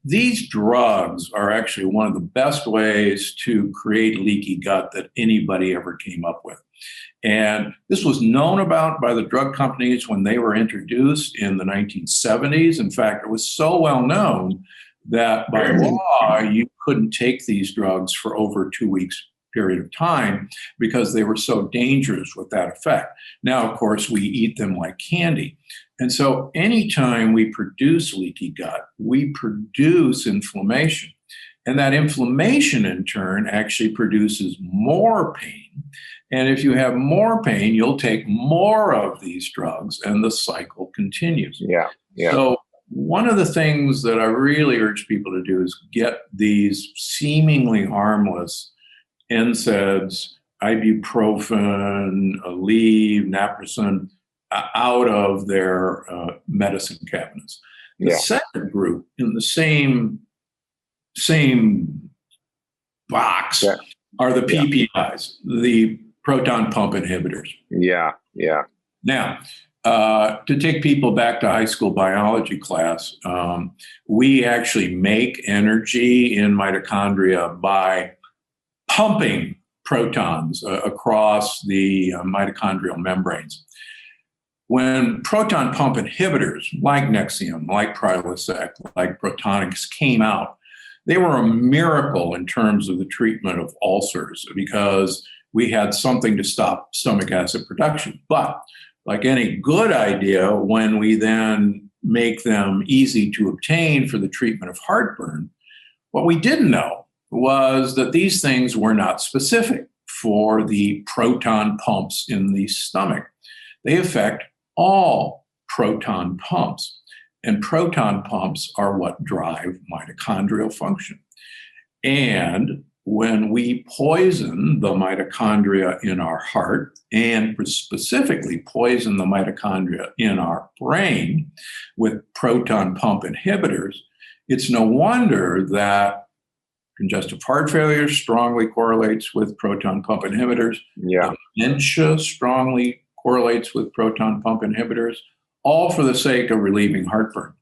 these drugs are actually one of the best ways to create leaky gut that anybody ever came up with. And this was known about by the drug companies when they were introduced in the 1970s. In fact, it was so well known that by law, you couldn't take these drugs for over 2 weeks period of time because they were so dangerous with that effect. Now, of course, we eat them like candy. And so anytime we produce leaky gut, we produce inflammation. And that inflammation, in turn, actually produces more pain. And if you have more pain, you'll take more of these drugs, and the cycle continues. Yeah. So one of the things that I really urge people to do is get these seemingly harmless NSAIDs, ibuprofen, Aleve, naproxen out of their medicine cabinets. The second group in the same box are the PPIs, the proton pump inhibitors. Yeah. Now, to take people back to high school biology class, we actually make energy in mitochondria by pumping protons across the mitochondrial membranes. When proton pump inhibitors like Nexium, like Prilosec, like Protonix came out, they were a miracle in terms of the treatment of ulcers because we had something to stop stomach acid production. But like any good idea, when we then make them easy to obtain for the treatment of heartburn, what we didn't know was that these things were not specific for the proton pumps in the stomach. They affect all proton pumps, and proton pumps are what drive mitochondrial function. And when we poison the mitochondria in our heart, and specifically poison the mitochondria in our brain with proton pump inhibitors, it's no wonder that congestive heart failure strongly correlates with proton pump inhibitors. Dementia strongly correlates with proton pump inhibitors, all for the sake of relieving heartburn.